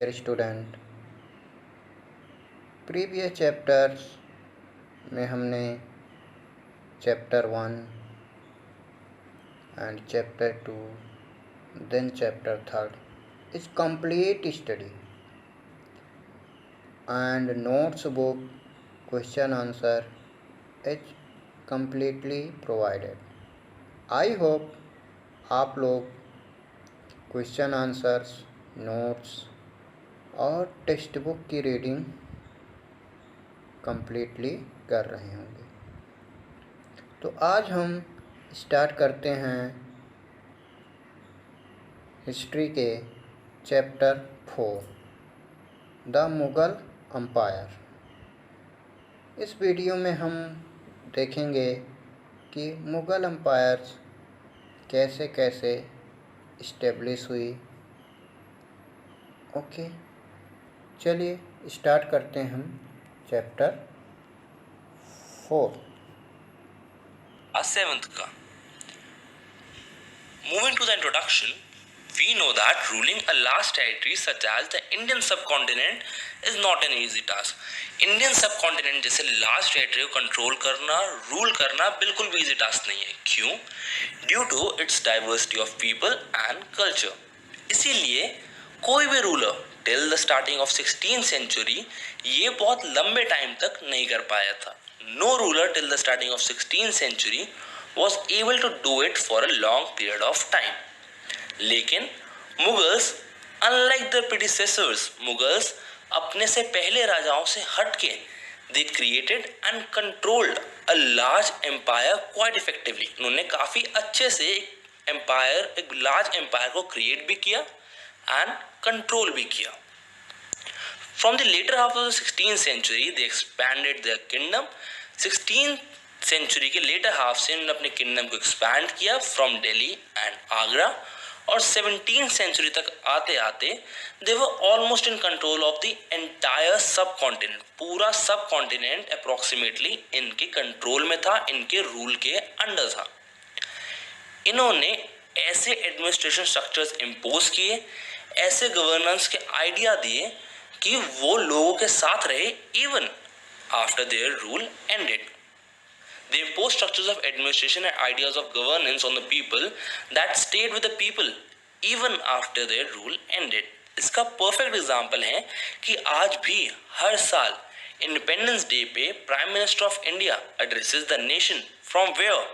Dear student, previous chapters में हमने chapter 1 and chapter 2 then chapter 3 is complete study and notes book question answer is completely provided. I hope आप लोग question answers notes और text book की reading completely कर रहे होंगे। तो आज हम स्टार्ट करते हैं हिस्ट्री के चैप्टर 4 द मुग़ल एम्पायर। इस वीडियो में हम देखेंगे कि मुग़ल एम्पायर्स कैसे कैसे इस्टेब्लिश हुई। ओके, चलिए स्टार्ट करते हैं हम चैप्टर 4 7th का। Moving to the introduction, we know that ruling a large territory such as the Indian subcontinent is not an easy task. Indian subcontinent जैसे large territory को control करना, rule करना बिल्कुल भी easy task नहीं है। क्यों? Due to its diversity of people and culture. इसीलिए कोई भी ruler till the starting of 16th century ये बहुत लंबे टाइम तक नहीं कर पाया था। No ruler till the starting of 16th century was able to do it for a long period of time. लेकिन Mughals unlike their predecessors, Mughals अपने से पहले राजाओं से हटके they created and controlled a large empire quite effectively. उन्होंने काफी अच्छे से एक large empire को create भी किया and control भी किया। From the later half of the 16th century, they expanded their kingdom. 16th century के लेटर हाफ से उन्होंने अपने किंगडम को एक्सपैंड किया फ्रॉम दिल्ली एंड आगरा, और 17th सेंचुरी तक आते आते they were almost in control of the entire subcontinent. पूरा सब कॉन्टिनेंट अप्रोक्सीमेटली इनके कंट्रोल में था, इनके रूल के अंडर था। इन्होंने ऐसे एडमिनिस्ट्रेशन स्ट्रक्चर्स इम्पोज किए, ऐसे गवर्नेंस के आइडिया दिए कि वो लोगों के साथ रहे even after their rule ended. They imposed structures of administration and ideas of governance on the people that stayed with the people even after their rule ended. इसका perfect example है कि आज भी हर साल इंडिपेंडेंस डे पे prime minister of India addresses the nation from where?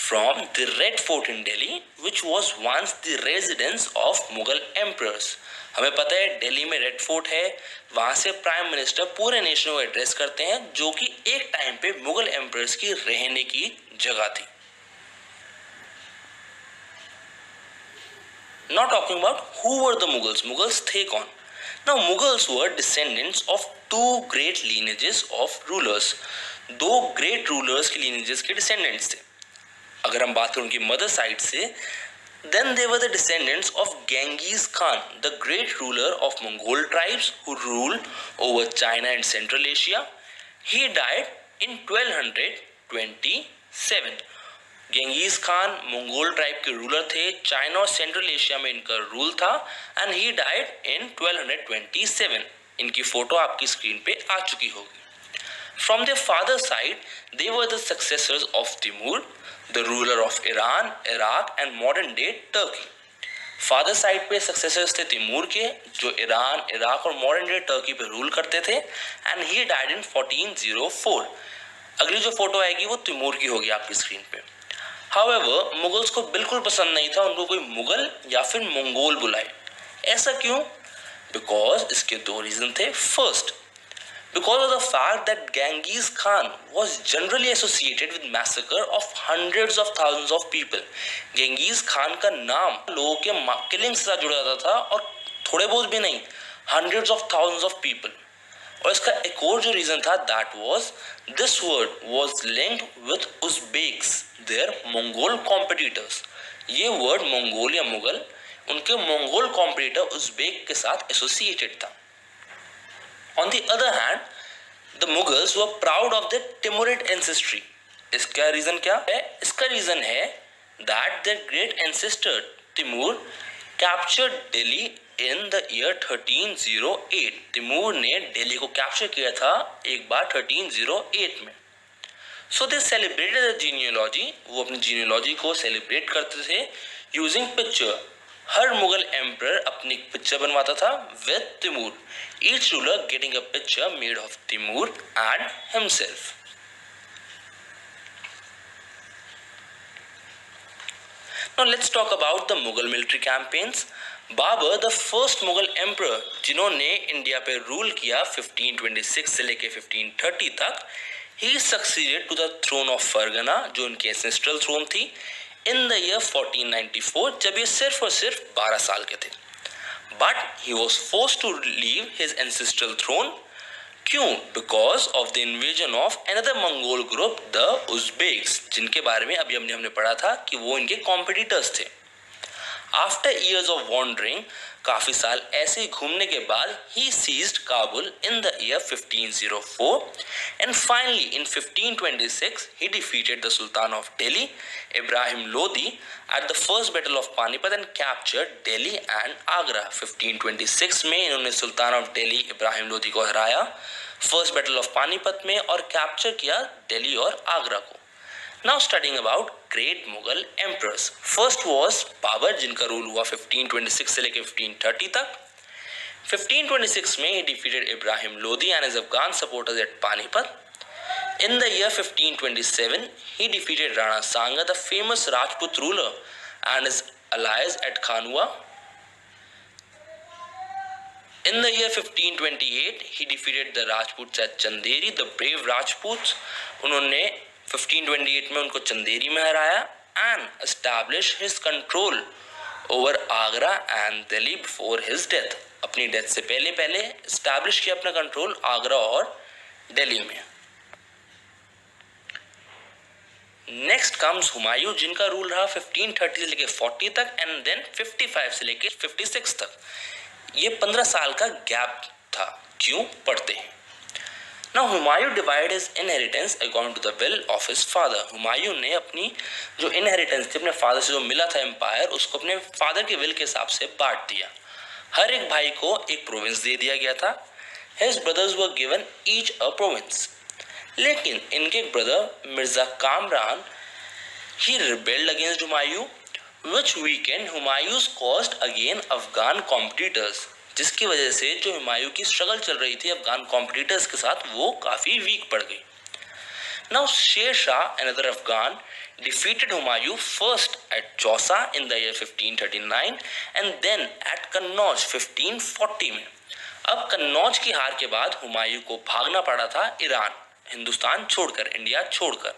From the Red Fort in Delhi, which was once the residence of Mughal emperors. हमें पता है दिल्ली में रेड फोर्ट है, वहां से प्राइम मिनिस्टर पूरे नेशन को एड्रेस करते हैं, जो कि एक टाइम पे मुगल एम्परर्स की रहने की जगह थी। Now talking about who were the Mughals? Mughals थे कौन? Now Mughals were descendants of two great lineages of rulers. दो ग्रेट रूलर्स के lineages के descendants थे। अगर हम बात करें उनकी मदर साइड से, then they were the descendants of Genghis Khan, the great ruler of Mongol tribes who ruled over China and Central Asia. He died in 1227. Genghis Khan Mongol tribe के ruler थे, China और central Asia में इनका rule था, and he died in 1227। इनकी photo आपकी screen पे आ चुकी होगी। From their father's side, they were the successors of Timur, the ruler of Iran, Iraq and modern day Turkey. Father side पे सक्सेसर्स थे तिमूर के, जो ईरान, इराक और मॉडर्न डे टर्की पे रूल करते थे, एंड ही डाइड इन 1404। अगली जो फोटो आएगी वो तिमूर की होगी आपकी स्क्रीन पे। हाउएवर मुगल्स को बिल्कुल पसंद नहीं था उनको कोई मुगल या फिर मंगोल बुलाए। ऐसा क्यों? बिकॉज इसके दो रीजन थे। First, because of the fact that Genghis Khan was generally associated with massacre of hundreds of thousands of people. Genghis Khan का नाम लोगों के किलिंग से जुड़ा जाता था, और थोड़े बहुत भी नहीं, hundreds of thousands of people. और इसका एक और जो रीजन था, that was this word was linked with Uzbeks, their Mongol competitors. ये वर्ड मंगोल या मुगल उनके मंगोल कॉम्पिटिटर उज़्बेक के साथ एसोसिएटेड था। On the other hand, the Mughals were proud of their Timurid ancestry. इसका रीजन क्या है? इसका रीजन है that their great ancestor Timur captured Delhi in the year 1308। Timur ने दिल्ली को कैप्चर किया था एक बार 1308 में। So they celebrated the genealogy, वो अपनी जीनियोलॉजी को सेलिब्रेट करते थे यूजिंग पिक्चर। हर मुगल एम्परर अपनी पिक्चर बनवाता था with Timur, each ruler getting a picture made of Timur and himself. Now let's talk about the Mughal military campaigns. Babur the first Mughal emperor जिन्होंने इंडिया पे रूल किया 1526 से लेके 1530 तक, he succeeded to the throne of Fergana, जो उनकी ancestral throne थी, इन the year 1494, जब ये सिर्फ और सिर्फ 12 साल के थे। But he was forced to leave his ancestral throne. क्यों? Because of the invasion of another Mongol group, the Uzbeks, जिनके बारे में अभी हमने पढ़ा था कि वो इनके कॉम्पिटिटर्स थे। आफ्टर ईयर्स ऑफ वॉन्डरिंग, काफी साल ऐसे ही घूमने के बाद, he seized Kabul in the year 1504 and finally in 1526 he defeated the sultan of Delhi Ibrahim Lodi at the first battle of Panipat and captured Delhi and Agra. 1526 में इन्होंने सुल्तान ऑफ दिल्ली इब्राहिम लोदी को हराया फर्स्ट बैटल ऑफ पानीपत में और कैप्चर किया दिल्ली और आगरा को। Now studying about great Mughal emperors. First was Babar, जिनका रूल हुआ 1526 से लेकर 1530 तक। 1526 में he defeated Ibrahim Lodi and his Afghan supporters at Panipat. In the year 1527, he defeated Rana Sanga, the famous Rajput ruler, and his allies at Khanua. In the year 1528, he defeated the Rajputs at Chanderi, the brave Rajputs. उन्होंने 1528 में उनको चंदेरी में हराया and establish his control over Agra and Delhi before his death. अपनी death से पहले establish किया अपना कंट्रोल आगरा और दिल्ली में। नेक्स्ट कम्स हुमायूं, जिनका रूल रहा 1530 से लेकर 40 तक एंड देन 55 से लेकर 56 तक। ये 15 साल का गैप था। क्यों? पढ़ते हैं। Now Humayun divided his inheritance according to the will of his father. Humayun ने अपनी जो इनहेरिटेंस थी अपने फादर से जो मिला था एम्पायर, उसको अपने फादर के विल के हिसाब से बांट दिया। हर एक भाई को एक प्रोविंस दे दिया गया था। His brothers were given each a province. लेकिन इनके brother Mirza Kamran, he rebelled against Humayun, which weakened Humayun's cause against Afghan competitors. जिसकी वजह से जो हुमायूं की स्ट्रगल चल रही थी अफगान कॉम्पिटिटर्स के साथ, वो काफी वीक पड़ गई। Now Sher Shah, another Afghan, defeated Humayun first at Chausa in the year 1539 and then at Kannauj 1540 में। अब कन्नौज की हार के बाद हुमायूं को भागना पड़ा था ईरान, हिंदुस्तान छोड़कर, इंडिया छोड़कर,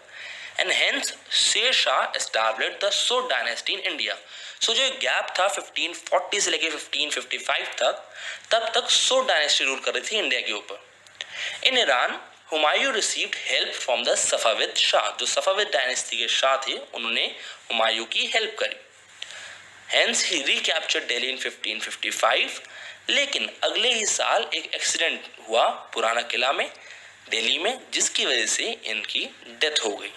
and hence Sher Shah established the Sogd dynasty in India. सो जो गैप था 1540 से लेकर 1555 तक, तब तक सोड डायनेस्टी रूल कर रही थी इंडिया के ऊपर। In Iran Humayun received help from the Safavid Shah, जो सफाविद डायनेस्टी के शाह थे, उन्होंने हुमायूं की हेल्प करी। हेंस ही रिकैप्चर्ड दिल्ली इन 1555। लेकिन अगले ही साल एक एक्सीडेंट हुआ पुराना किला में दिल्ली में, जिसकी वजह से इनकी डेथ हो गई।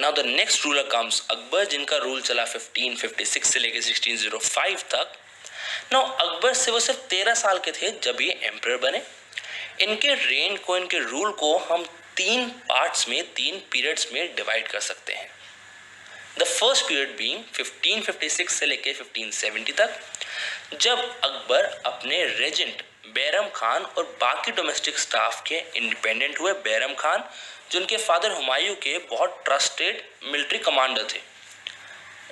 Now the next ruler comes Akbar, जिनका रूल चला 1556 से लेकर 1605 तक। Now अकबर से वो सिर्फ 13 साल के थे जब ये एम्परर बने। इनके रेन को, इनके रूल को हम 3 पार्ट्स में, 3 पीरियड्स में डिवाइड कर सकते हैं। द फर्स्ट पीरियड बीइंग 1556 से लेकर 1570 तक, जब अकबर अपने रेजेंट बैरम खान और बाकी डोमेस्टिक स्टाफ के इंडिपेंडेंट हुए। बैरम खान जो उनके फादर हुमायूं के बहुत ट्रस्टेड मिलिट्री कमांडर थे।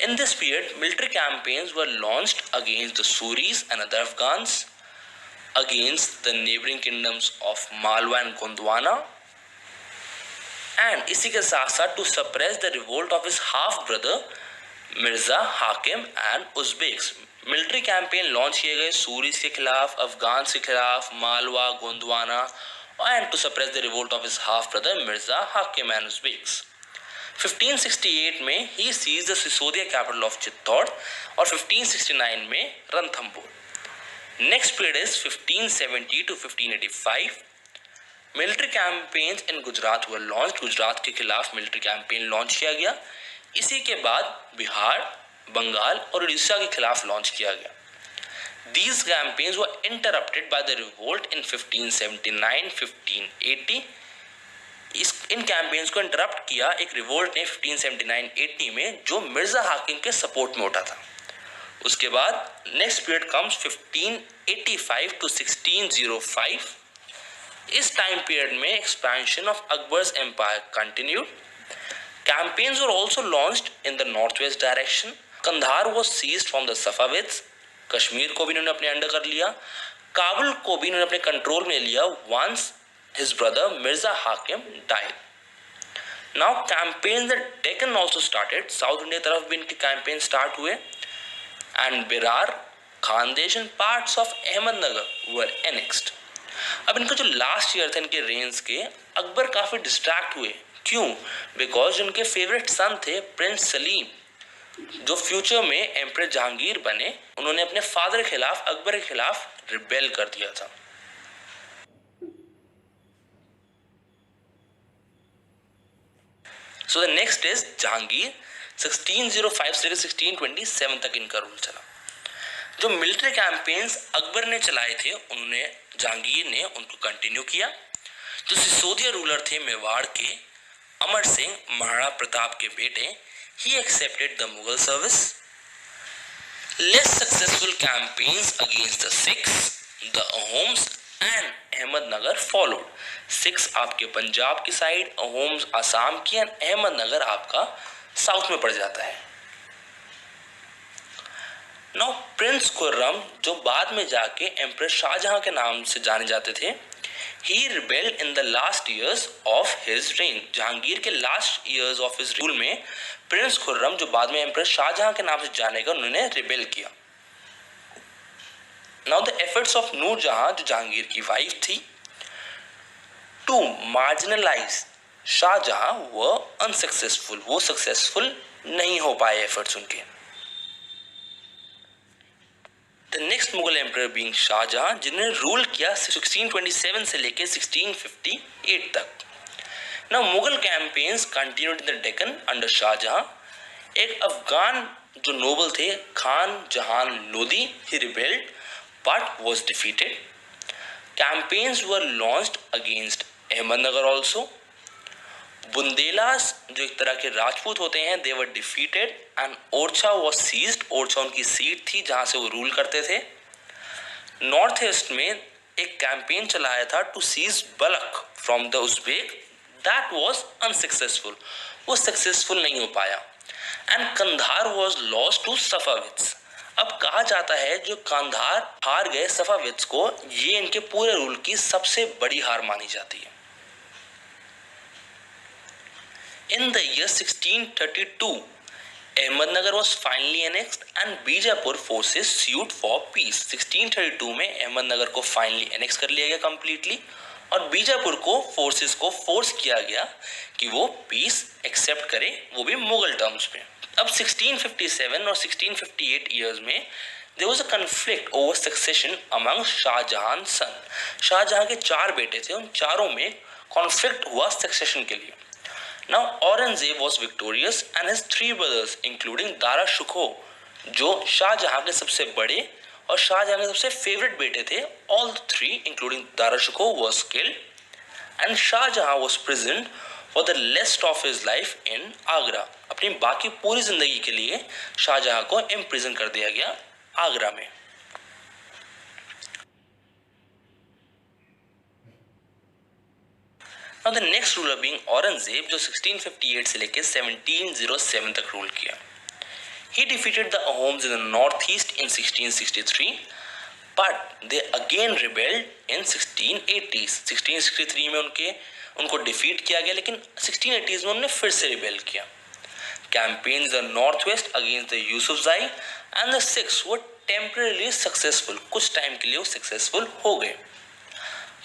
In this period military campaigns were launched against the Suris and other Afghans, against the neighbouring kingdoms of Malwa and Gondwana, and इसी के साथ साथ to suppress the revolt of his half brother Mirza Hakim and Uzbeks. Military campaign launch किए गए सूरीज के खिलाफ, अफगान के खिलाफ, Malwa, Gondwana, and to suppress the revolt of his half brother Mirza Hakim and Uzbeks. 1568 में he seized the Sisodia capital of Chittor और 1569 में Ranthambore. Next period is 1570 to 1585. Military campaigns in Gujarat were launched. Gujarat के खिलाफ military campaign launch किया गया। इसी के बाद बिहार, बंगाल और उड़ीसा के खिलाफ लॉन्च किया गया। These campaigns were interrupted by the revolt in 1579-1580. In campaigns को इंटरप्ट किया एक रिवोल्ट ने 1579-80 में, जो मिर्जा हाकिम के सपोर्ट में उठा था। उसके बाद नेक्स्ट पीरियड कम्स 1585 to 1605। इस टाइम पीरियड में expansion of Akbar's empire continued. Campaigns were also launched in the north west direction. Kandahar was seized from the Safavids. Kashmir को भी इन्होंने अपने अंडर कर लिया। काबुल को भी इन्होंने अपने कंट्रोल में लिया once his brother Mirza Hakim died. Now campaigns at Deccan also started. South India तरफ भी इनके कैंपेन स्टार्ट हुए and Berar, Khandesh and parts of Ahmednagar were annexed. अब इनका जो लास्ट ईयर था इनके रेंज के, अकबर काफी डिस्ट्रैक्ट हुए। क्यों? बिकॉज उनके फेवरेट सन थे प्रिंस सलीम, जो फ्यूचर में एम्परर जहांगीर बने। उन्होंने अपने फादर के खिलाफ, अकबर के खिलाफ रिबेल कर दिया था। So the next is Jahangir. 1605 से 1627 तक इनका रूल चला। जो मिलिट्री कैंपेन्स अकबर ने चलाए थे, उन्होंने जहांगीर ने उनको कंटिन्यू किया। जो सिसोदिया रूलर थे मेवाड़ के, अमर सिंह महाराणा प्रताप के बेटे, he accepted the Mughal service. Less successful campaigns against the Sikhs, the Ahoms and Ahmednagar followed. Six आपके पंजाब की साइड, अहोम्स आसाम की, एंड अहमदनगर आपका साउथ में पड़ जाता है। नाउ प्रिंस खुर्रम, जो बाद में जाके एम्परर शाहजहां के नाम से जाने जाते थे, he rebelled in the last years of his reign. Jahangir के last years of his rule में प्रिंस खुर्रम, जो बाद में एम्परर शाहजहां के नाम से जानेगा, उन्होंने रिबेल किया। Now the efforts of Nurjahan, जो जहांगीर की वाइफ थी, टू मार्जिनलाइज शाहजहां वो अनसक्सेसफुल, वो सक्सेसफुल नहीं हो पाए एफर्ट्स उनके। The next Mughal emperor being Shahjahan, जिन्होंने रूल किया 1627 से लेके 1658 तक। Now Mughal campaigns continued in the Deccan under Shahjahan. एक अफगान जो नोबल थे, Khan Jahan Lodi, he rebelled but was defeated. Campaigns were launched against Ahmednagar also. Bundelas, जो एक तरह के राजपूत होते हैं, they were defeated and Orchha was seized. Orchha उनकी सीट थी जहां से वो रूल करते थे। नॉर्थ ईस्ट में एक कैंपेन चलाया था to seize Balkh from the Uzbek, that was unsuccessful, वो सक्सेसफुल नहीं हो पाया। And Kandahar was lost to Safavids. अब कहा जाता है जो कांधार हार गए सफाविद्स को, ये इनके पूरे रूल की सबसे बड़ी हार मानी जाती है। इन the year 1632 Ahmednagar was finally annexed and Bijapur forces sued for piece. 1632 में अहमदनगर को फाइनली एनेक्स कर लिया गया कंप्लीटली, और बीजापुर को फोर्सेस को फोर्स किया गया कि वो पीस एक्सेप्ट करे, वो भी मुगल टर्म्स पे। अब 1657 और 1658 ईयर्स में there was a conflict over succession among Shahjahan son. शाहजहां के 4 बेटे थे, उन चारों में कॉन्फ्लिक्ट हुआ सक्सेशन के लिए। Now Aurangzeb was victorious and his 3 brothers including Dara Shikoh, जो शाहजहां के सबसे बड़े और शाहजहां के सबसे फेवरेट बेटे थे, all 3 including Dara Shikoh was killed and Shahjahan was prisoned for the rest of his life in Agra. अपनी बाकी पूरी जिंदगी के लिए शाहजहां को इम्प्रिजन कर दिया गया आगरा में। Now the next ruler being Aurangzeb, जो 1658 से लेकर 1707 तक रूल किया। He defeated the Ahoms in the northeast in 1663, but they again rebelled in 1680s. 1663 में उनको डिफीट किया गया, लेकिन 1680s में उन्होंने फिर से रिबेल किया। Campaigns in the northwest against the Yusufzai and the Sikhs were temporarily successful. कुछ टाइम के लिए वो सक्सेसफुल हो गए।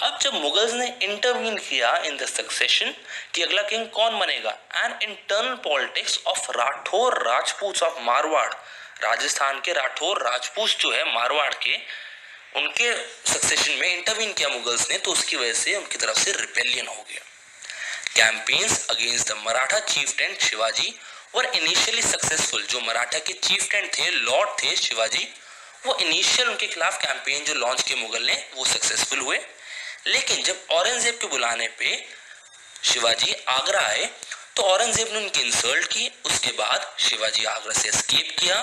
अब जब मुगल्स ने इंटरवीन किया इन द सक्सेशन कि अगला किंग कौन बनेगा, and internal politics of Rathore Rajput of Marwar, Rajasthan के राठौर राजपूत जो है मारवाड़ के, उनके सक्सेशन में इंटरवीन किया मुगल्स ने, तो उसकी वजह से उनकी तरफ से रिबेलियन हो गया। Campaigns against the Maratha Chieftain Shivaji were initially successful. जो मराठा के चीफटेन थे, लॉर्ड थे शिवाजी, वो इनिशियल उनके खिलाफ कैंपेन जो लॉन्च किए मुगल ने वो सक्सेसफुल हुए, लेकिन जब औरंगजेब के बुलाने पे शिवाजी आगरा आए तो औरंगजेब ने उनकी इंसल्ट की। उसके बाद शिवाजी आगरा से एस्केप किया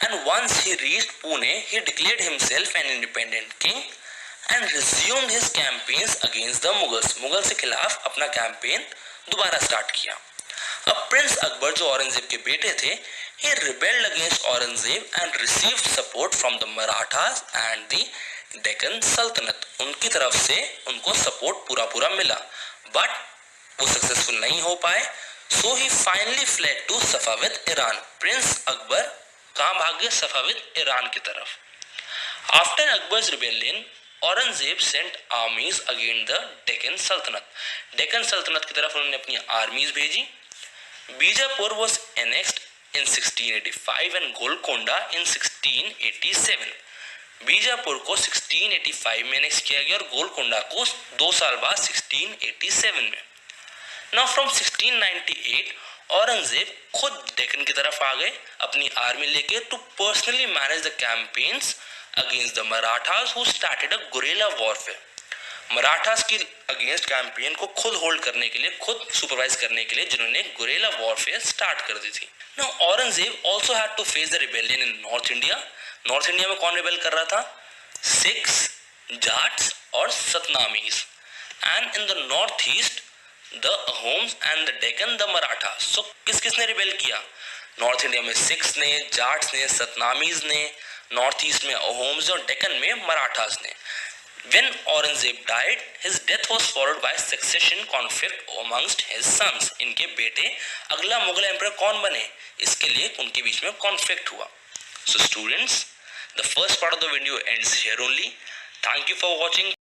and once he reached Pune he declared himself an independent king and resumed his campaigns against the Mughals. Mughal के खिलाफ अपना कैंपेन दोबारा स्टार्ट किया। अब प्रिंस अकबर जो औरंगजेब के बेटे थे, he rebelled against Aurangzeb and received support from the Marathas and the Deccan Sultanate। उनकी तरफ से उनको सपोर्ट पूरा मिला, बट वो सक्सेसफुल नहीं हो पाए। So he finally fled to Safavid Iran. Prince Akbar कहाँ भाग गए? सफाविद ईरान की तरफ। After Akbar's rebellion Aurangzeb sent armies against the Deccan सल्तनत। डेक्कन सल्तनत की तरफ उन्होंने अपनी आर्मीज भेजी। Bijapur was annexed in 1685 and Golconda in 1687। Bijapur को 1685 में एनेक्स किया गया और गोलकोंडा को 2 साल बाद 1687 में। नाउ फ्रॉम 1698 औरंगजेब खुद डेक्कन की तरफ आ गए अपनी आर्मी लेके to personally manage the campaigns against the Marathas who started a guerrilla warfare. Marathas की अगेंस्ट कैंपेन को खुद होल्ड करने के लिए, खुद सुपरवाइज करने के लिए जिन्होंने गुरिल्ला वॉरफेयर स्टार्ट कर दी थी। Now Aurangzeb also had to face the rebellion in north India. North India में कौन रिबेल कर रहा था? सिख्स, जाट्स और Satnamis. And in the north east the Ahoms and the Deccan the Marathas. So किसने रिबेल किया? नॉर्थ इंडिया में सिख्स ने, जाट्स ने, सतनामीज ने, नॉर्थ ईस्ट में अहोम्स और डेक्कन में मराठास ने। When Aurangzeb died, his death was followed by succession conflict amongst his sons। इनके बेटे अगला मुगल एम्परर कौन बने, इसके लिए उनके बीच में कॉन्फ्लिक्ट हुआ। So students, the first part of the video ends here only. Thank you for watching.